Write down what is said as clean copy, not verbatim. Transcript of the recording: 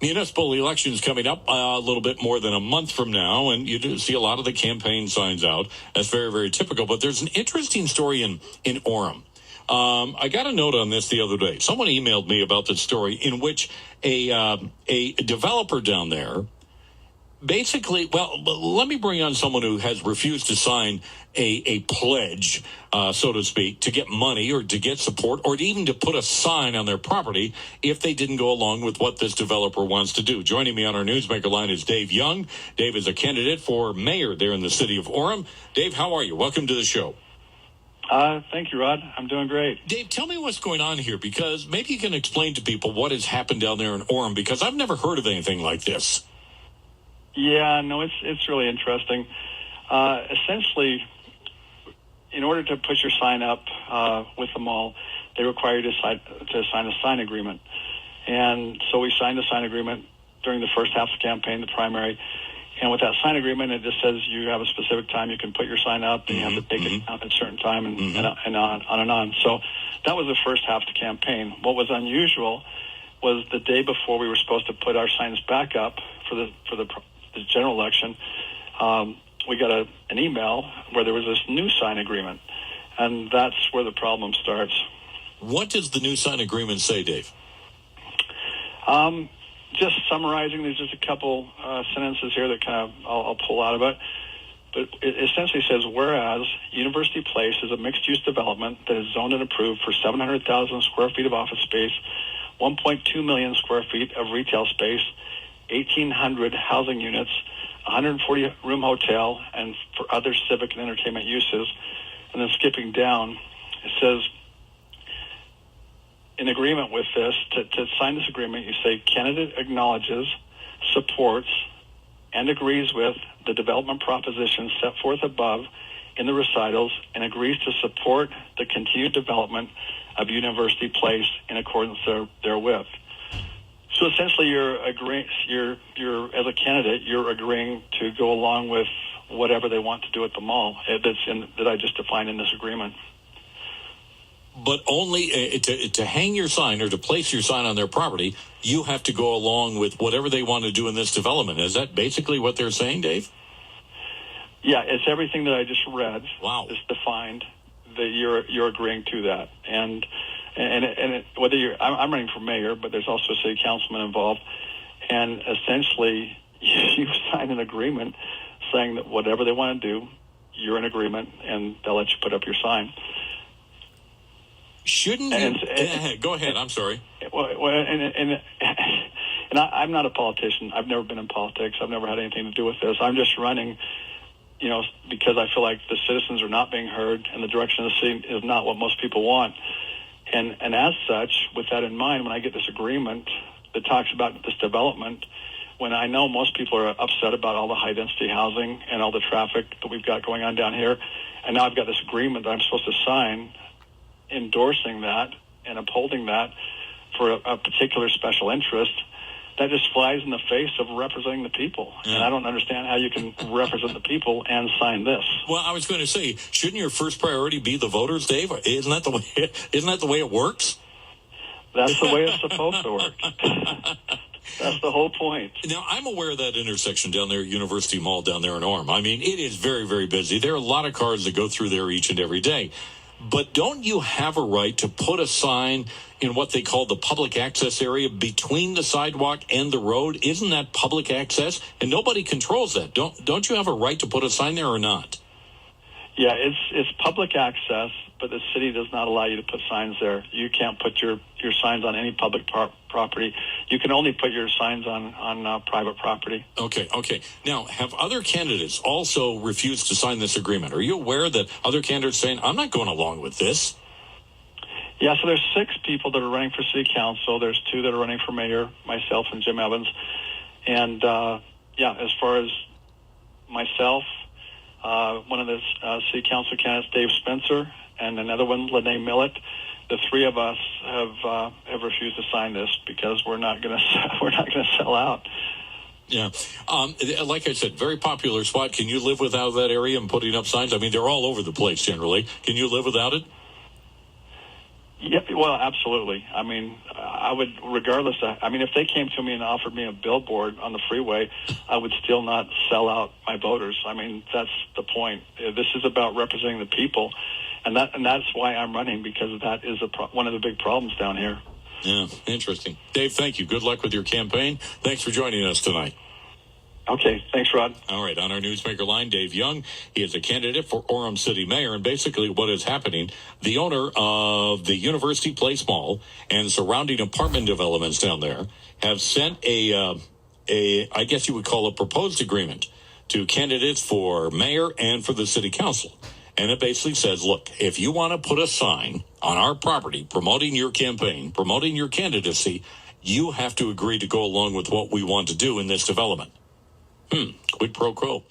Municipal elections coming up a little bit more than a month from now, and you do see a lot of the campaign signs out. That's very, very typical. But there's an interesting story in Orem. I got a note on this the other day. Someone emailed me about this story in which a developer down there basically, well, let me bring on someone who has refused to sign a pledge, so to speak, to get money or to get support or even to put a sign on their property if they didn't go along with what this developer wants to do. Joining me on our Newsmaker line is Dave Young. Dave is a candidate for mayor there in the city of Orem. Dave, how are you? Welcome to the show. Thank you, Rod. I'm doing great. Dave, tell me what's going on here, because maybe you can explain to people what has happened down there in Orem, because I've never heard of anything like this. Yeah, no, it's really interesting. Essentially, in order to put your sign up with the mall, they require you to sign a sign agreement. And so we signed a sign agreement during the first half of the campaign, the primary. And with that sign agreement, it just says you have a specific time you can put your sign up, and you have to take it out at a certain time, and on and on. So that was the first half of the campaign. What was unusual was the day before we were supposed to put our signs back up for the general election, we got an email where there was this new sign agreement, and that's where the problem starts. What does the new sign agreement say, Dave? Just summarizing, there's just a couple sentences here that kind of I'll pull out of it. But it essentially says, whereas University Place is a mixed-use development that is zoned and approved for 700,000 square feet of office space, 1.2 million square feet of retail space, 1,800 housing units, 140-room hotel, and for other civic and entertainment uses. And then skipping down, it says, in agreement with this, to sign this agreement, you say, candidate acknowledges, supports, and agrees with the development propositions set forth above in the recitals and agrees to support the continued development of University Place in accordance therewith. So essentially, you're as a candidate, you're agreeing to go along with whatever they want to do at the mall that I just defined in this agreement. But only to hang your sign or to place your sign on their property, you have to go along with whatever they want to do in this development. Is that basically what they're saying, Dave? Yeah, it's everything that I just read. Wow. Is defined that you're agreeing to that, and whether I'm running for mayor, but there's also a city councilman involved, and essentially you sign an agreement saying that whatever they want to do, you're in agreement, and they'll let you put up your sign. Shouldn't you? Go ahead. I'm sorry. I'm not a politician. I've never been in politics. I've never had anything to do with this. I'm just running, because I feel like the citizens are not being heard, and the direction of the city is not what most people want. And as such, with that in mind, when I get this agreement that talks about this development, when I know most people are upset about all the high-density housing and all the traffic that we've got going on down here, and now I've got this agreement that I'm supposed to sign endorsing that and upholding that for a particular special interest, that just flies in the face of representing the people. Yeah. And I don't understand how you can represent the people and sign this. Well, I was going to say, shouldn't your first priority be the voters, Dave? Isn't that the way it works? That's the way it's supposed to work. That's the whole point. Now, I'm aware of that intersection down there at University Mall down there in Orem. I mean, it is very, very busy. There are a lot of cars that go through there each and every day. But don't you have a right to put a sign in what they call the public access area between the sidewalk and the road? Isn't that public access? And nobody controls that. Don't you have a right to put a sign there or not? Yeah, it's public access, but the city does not allow you to put signs there. You can't put your signs on any public property. You can only put your signs on private property. Okay. Now, have other candidates also refused to sign this agreement? Are you aware that other candidates saying, I'm not going along with this? Yeah, so there's 6 people that are running for city council. There's 2 that are running for mayor, myself and Jim Evans. And, as far as myself, one of the city council candidates, Dave Spencer, and another one, Lene Millett. The 3 of us have refused to sign this because we're not going to sell out. Yeah, like I said, very popular spot. Can you live without that area and putting up signs? I mean, they're all over the place generally. Can you live without it? Yeah, Well, absolutely. I mean, I would, regardless of, I mean, if they came to me and offered me a billboard on the freeway, I would still not sell out my voters. I mean, that's the point. This is about representing the people, and that's why I'm running, because that is one of the big problems down here. Yeah, interesting. Dave, thank you. Good luck with your campaign. Thanks for joining us tonight. Okay, thanks, Rod. All right, on our Newsmaker line, Dave Young. He is a candidate for Orem City Mayor, and basically what is happening, the owner of the University Place Mall and surrounding apartment developments down there have sent I guess you would call a proposed agreement to candidates for mayor and for the city council. And it basically says, look, if you want to put a sign on our property promoting your campaign, promoting your candidacy, you have to agree to go along with what we want to do in this development. Quid pro quo.